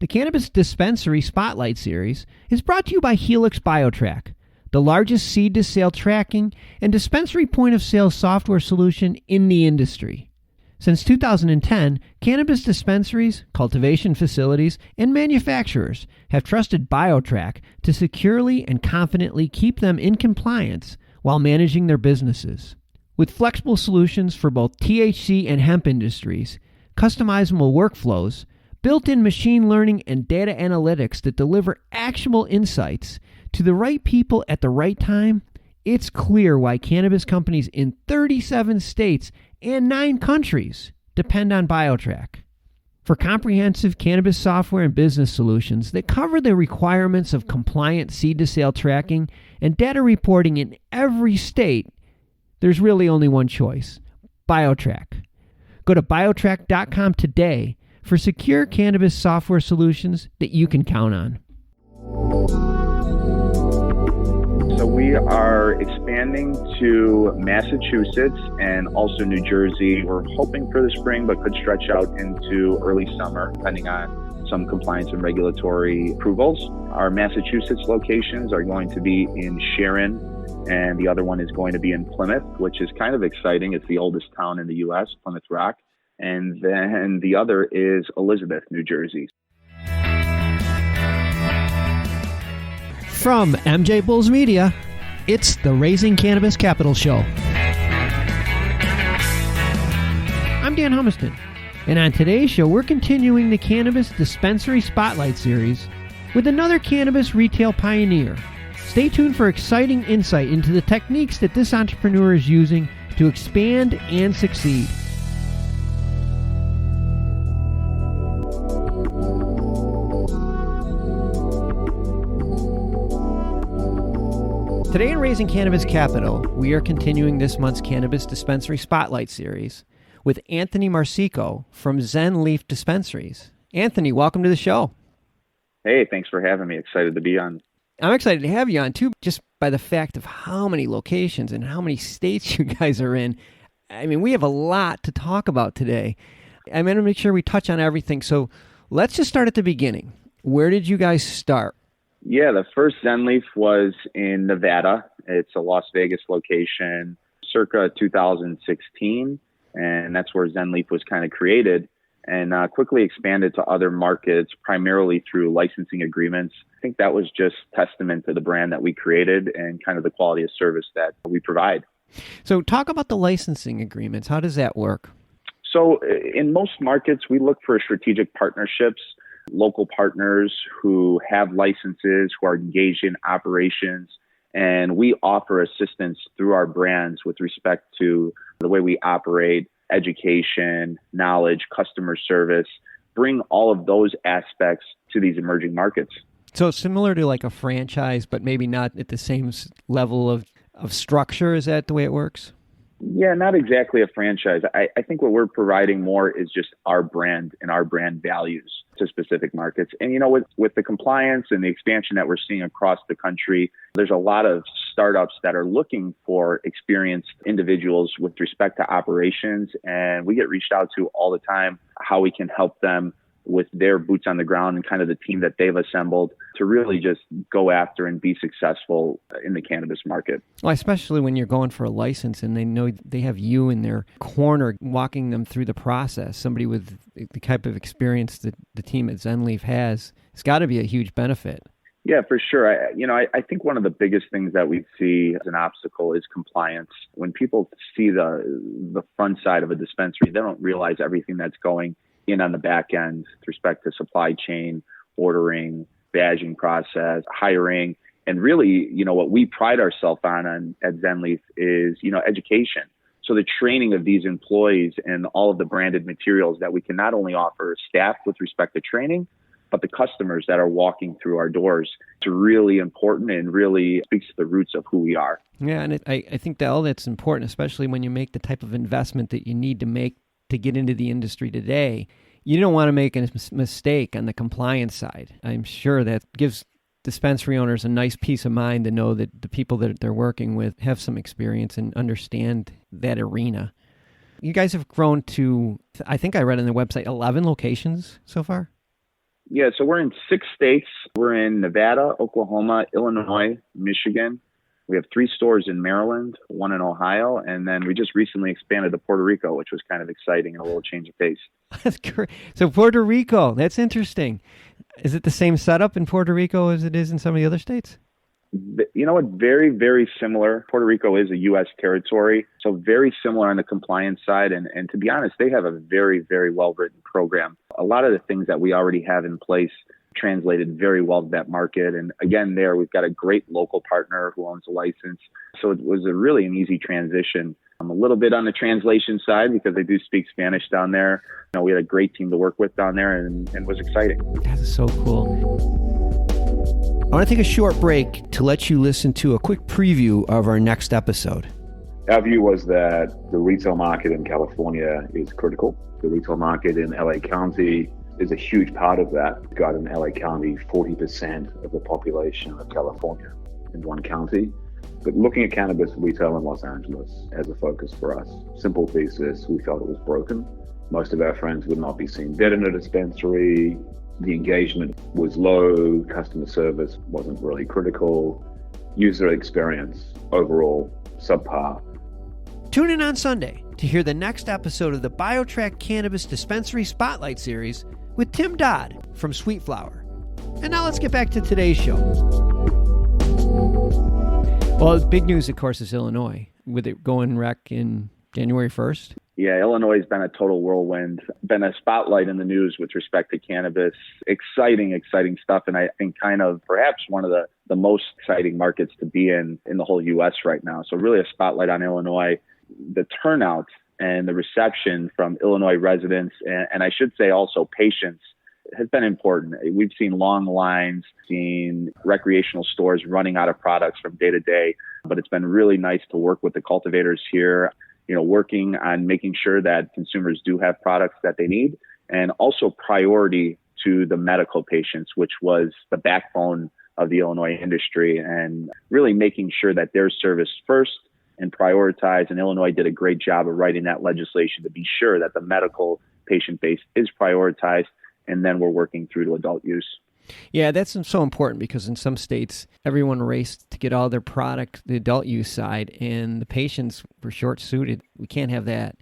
The Cannabis Dispensary Spotlight Series is brought to you by Helix Biotrack, the largest seed-to-sale tracking and dispensary point-of-sale software solution in the industry. Since 2010, cannabis dispensaries, cultivation facilities, and manufacturers have trusted Biotrack to securely and confidently keep them in compliance while managing their businesses. With flexible solutions for both THC and hemp industries, customizable workflows, built-in machine learning and data analytics that deliver actionable insights to the right people at the right time, it's clear why cannabis companies in 37 states and 9 countries depend on Biotrack. For comprehensive cannabis software and business solutions that cover the requirements of compliant seed-to-sale tracking and data reporting in every state, there's really only one choice: Biotrack. Go to biotrack.com today for secure cannabis software solutions that you can count on. So we are expanding to Massachusetts and also New Jersey. We're hoping for the spring, but could stretch out into early summer, depending on some compliance and regulatory approvals. Our Massachusetts locations are going to be in Sharon, and the other one is going to be in Plymouth, which is kind of exciting. It's the oldest town in the U.S., Plymouth Rock. And then the other is Elizabeth, New Jersey. From MJBulls Media, it's the Raising Cannabis Capital Show. I'm Dan Humiston, and on today's show, we're continuing the Cannabis Dispensary Spotlight Series with another cannabis retail pioneer. Stay tuned for exciting insight into the techniques that this entrepreneur is using to expand and succeed. Today in Raising Cannabis Capital, we are continuing this month's Cannabis Dispensary Spotlight Series with Anthony Marsico from Zen Leaf Dispensaries. Anthony, welcome to the show. Hey, thanks for having me. Excited to be on. I'm excited to have you on, too, just by the fact of how many locations and how many states you guys are in. I mean, we have a lot to talk about today. I'm going to make sure we touch on everything. So let's just start at the beginning. Where did you guys start? Yeah, the first Zen Leaf was in Nevada. It's a Las Vegas location circa 2016, and that's where Zen Leaf was kind of created, and quickly expanded to other markets, primarily through licensing agreements. I think that was just testament to the brand that we created and kind of the quality of service that we provide. So talk about the licensing agreements. How does that work? So in most markets, we look for strategic partnerships, local partners who have licenses, who are engaged in operations, and we offer assistance through our brands with respect to the way we operate, education, knowledge, customer service, bring all of those aspects to these emerging markets. So similar to like a franchise, but maybe not at the same level of structure. Is that the way it works? Yeah, not exactly a franchise. I think what we're providing more is just our brand and our brand values to specific markets. And, you know, with the compliance and the expansion that we're seeing across the country, there's a lot of startups that are looking for experienced individuals with respect to operations. And we get reached out to all the time how we can help them with their boots on the ground and kind of the team that they've assembled to really just go after and be successful in the cannabis market. Well, especially when you're going for a license and they know they have you in their corner walking them through the process. Somebody with the type of experience that the team at Zen Leaf has, it's got to be a huge benefit. Yeah, for sure. I think one of the biggest things that we see as an obstacle is compliance. When people see the front side of a dispensary, they don't realize everything that's going in on the back end with respect to supply chain, ordering, badging process, hiring, and really, you know, what we pride ourselves on at Zen Leaf is, you know, education. So the training of these employees and all of the branded materials that we can not only offer staff with respect to training, but the customers that are walking through our doors. It's really important and really speaks to the roots of who we are. Yeah, and I think that all that's important, especially when you make the type of investment that you need to make to get into the industry today. You don't want to make a mistake on the compliance side. I'm sure that gives dispensary owners a nice peace of mind to know that the people that they're working with have some experience and understand that arena. You guys have grown to, I think I read on the website, 11 locations so far? Yeah, so we're in 6 states. We're in Nevada, Oklahoma, Illinois, Michigan. We have 3 stores in Maryland, 1 in Ohio, and then we just recently expanded to Puerto Rico, which was kind of exciting and a little change of pace. That's great. So Puerto Rico, that's interesting. Is it the same setup in Puerto Rico as it is in some of the other states? You know what? Very, very similar. Puerto Rico is a U.S. territory, so very similar on the compliance side. And to be honest, they have a very, very well-written program. A lot of the things that we already have in place translated very well to that market. And again, there we've got a great local partner who owns a license. So it was really an easy transition. I'm a little bit on the translation side because they do speak Spanish down there. You know, we had a great team to work with down there and it was exciting. That is so cool. I want to take a short break to let you listen to a quick preview of our next episode. Our view was that the retail market in California is critical. The retail market in LA County is a huge part of that. We've got in LA County 40% of the population of California in one county. But looking at cannabis retail in Los Angeles as a focus for us, simple thesis, we felt it was broken. Most of our friends would not be seen dead in a dispensary. The engagement was low, customer service wasn't really critical, user experience overall subpar. Tune in on Sunday to hear the next episode of the Biotrack Cannabis Dispensary Spotlight Series with Tim Dodd from Sweet Flower. And now let's get back to today's show. Well, big news, of course, is Illinois, with it going rec in January 1st. Yeah, Illinois has been a total whirlwind, been a spotlight in the news with respect to cannabis. Exciting stuff. And I think kind of perhaps one of the most exciting markets to be in the whole U.S. right now. So really a spotlight on Illinois. The turnout and the reception from Illinois residents, and I should say also patients, has been important. We've seen long lines, seen recreational stores running out of products from day to day, but it's been really nice to work with the cultivators here, you know, working on making sure that consumers do have products that they need, and also priority to the medical patients, which was the backbone of the Illinois industry, and really making sure that they're serviced first and prioritized. And Illinois did a great job of writing that legislation to be sure that the medical patient base is prioritized, and then we're working through to adult use. Yeah, that's so important because in some states, everyone raced to get all their product, the adult use side, and the patients were short-suited. We can't have that.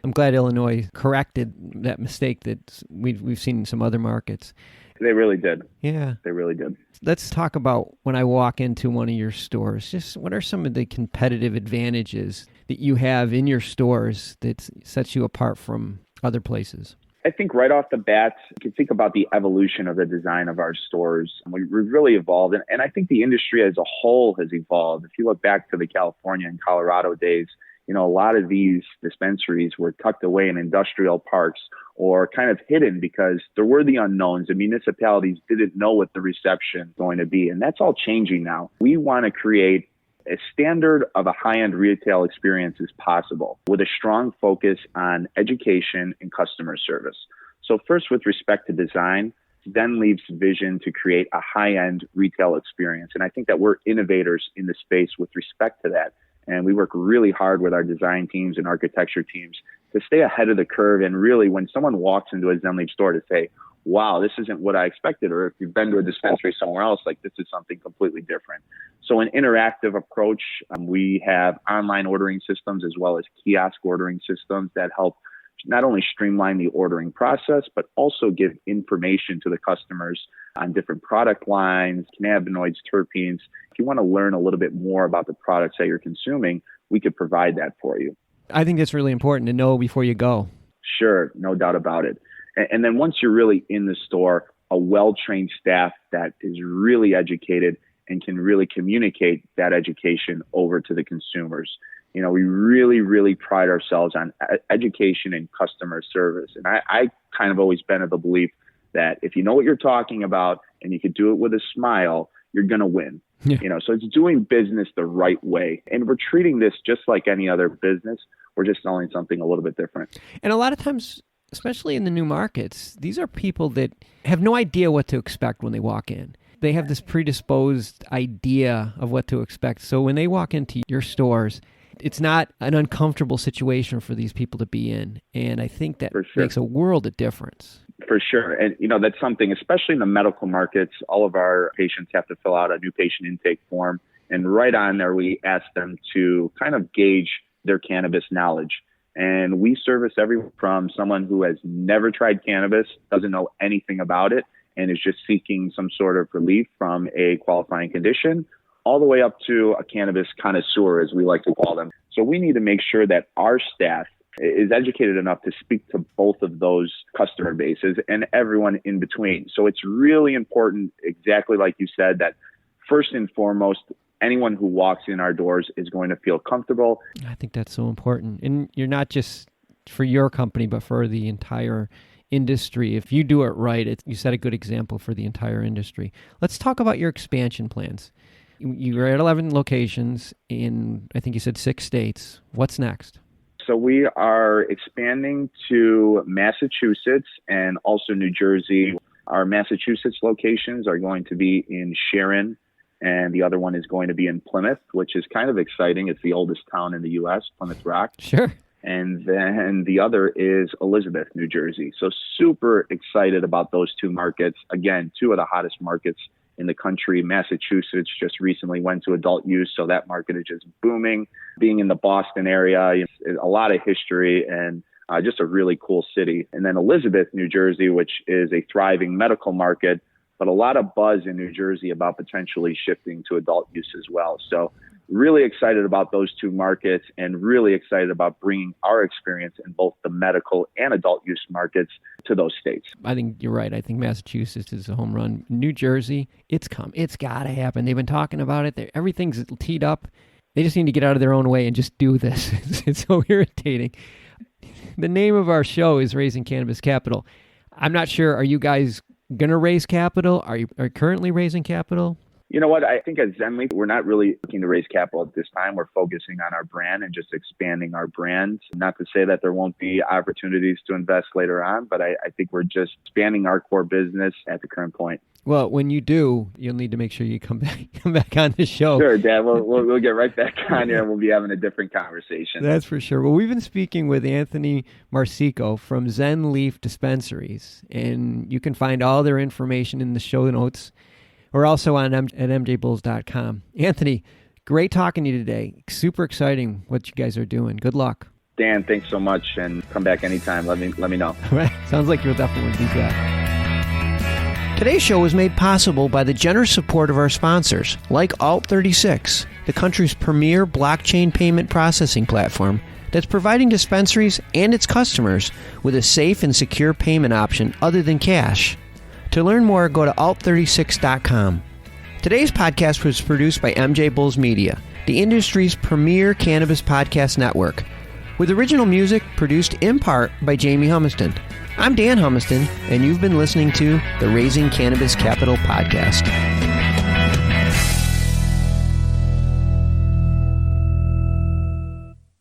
I'm glad Illinois corrected that mistake that we've seen in some other markets. They really did. Yeah. They really did. Let's talk about when I walk into one of your stores. Just what are some of the competitive advantages that you have in your stores that sets you apart from other places? I think right off the bat, you can think about the evolution of the design of our stores. We've really evolved, and I think the industry as a whole has evolved. If you look back to the California and Colorado days, you know, a lot of these dispensaries were tucked away in industrial parks or kind of hidden because there were the unknowns and municipalities didn't know what the reception was going to be. And that's all changing now. We want to create a standard of a high-end retail experience as possible with a strong focus on education and customer service. So first, with respect to design, Zen Leaf's vision to create a high-end retail experience. And I think that we're innovators in the space with respect to that. And we work really hard with our design teams and architecture teams to stay ahead of the curve. And really, when someone walks into a Zen Leaf store, to say, wow, this isn't what I expected. Or if you've been to a dispensary somewhere else, like this is something completely different. So an interactive approach. We have online ordering systems as well as kiosk ordering systems that help not only streamline the ordering process, but also give information to the customers on different product lines, cannabinoids, terpenes. If you want to learn a little bit more about the products that you're consuming, we could provide that for you. I think that's really important to know before you go. Sure, no doubt about it. And then once you're really in the store, a well-trained staff that is really educated and can really communicate that education over to the consumers. You know, we really, really pride ourselves on education and customer service. And I kind of always been of the belief that if you know what you're talking about and you could do it with a smile, you're going to win. Yeah. You know, so it's doing business the right way. And we're treating this just like any other business. We're just selling something a little bit different. And a lot of times, especially in the new markets, these are people that have no idea what to expect when they walk in. They have this predisposed idea of what to expect. So when they walk into your stores, it's not an uncomfortable situation for these people to be in. And I think that makes a world of difference. For sure. And, that's something, especially in the medical markets, all of our patients have to fill out a new patient intake form. And right on there, we ask them to kind of gauge their cannabis knowledge. And we service everyone from someone who has never tried cannabis, doesn't know anything about it, and is just seeking some sort of relief from a qualifying condition, all the way up to a cannabis connoisseur, as we like to call them. So we need to make sure that our staff is educated enough to speak to both of those customer bases and everyone in between. So it's really important, exactly like you said, that first and foremost, anyone who walks in our doors is going to feel comfortable. I think that's so important. And you're not just for your company, but for the entire industry. If you do it right, you set a good example for the entire industry. Let's talk about your expansion plans. You're at 11 locations in, I think you said 6 states. What's next? So we are expanding to Massachusetts and also New Jersey. Our Massachusetts locations are going to be in Sharon, and the other one is going to be in Plymouth, which is kind of exciting. It's the oldest town in the U.S., Plymouth Rock. Sure. And then the other is Elizabeth, New Jersey. So super excited about those 2 markets. Again, 2 of the hottest markets in the country. Massachusetts just recently went to adult use, so that market is just booming. Being in the Boston area, a lot of history and just a really cool city. And then Elizabeth, New Jersey, which is a thriving medical market, but a lot of buzz in New Jersey about potentially shifting to adult use as well. So really excited about those 2 markets and really excited about bringing our experience in both the medical and adult use markets to those states. I think you're right. I think Massachusetts is a home run. New Jersey, it's got to happen. They've been talking about it. Everything's teed up. They just need to get out of their own way and just do this. It's so irritating. The name of our show is Raising Cannabis Capital. I'm not sure. Are you guys going to raise capital? Are you currently raising capital? You know what? I think at Zen Leaf, we're not really looking to raise capital at this time. We're focusing on our brand and just expanding our brand. Not to say that there won't be opportunities to invest later on, but I think we're just expanding our core business at the current point. Well, when you do, you'll need to make sure you come back on the show. Sure, Dad. We'll get right back on here and we'll be having a different conversation. That's for sure. Well, we've been speaking with Anthony Marsico from Zen Leaf Dispensaries, and you can find all their information in the show notes. We're also on at MJBulls.com. Anthony, great talking to you today. Super exciting what you guys are doing. Good luck. Dan, thanks so much, and come back anytime. Let me know. Sounds like you'll definitely be back. Today's show was made possible by the generous support of our sponsors, like Alt36, the country's premier blockchain payment processing platform that's providing dispensaries and its customers with a safe and secure payment option other than cash. To learn more, go to alt36.com. Today's podcast was produced by MJBulls Media, the industry's premier cannabis podcast network, with original music produced in part by Jamie Humiston. I'm Dan Humiston, and you've been listening to the Raising Cannabis Capital podcast.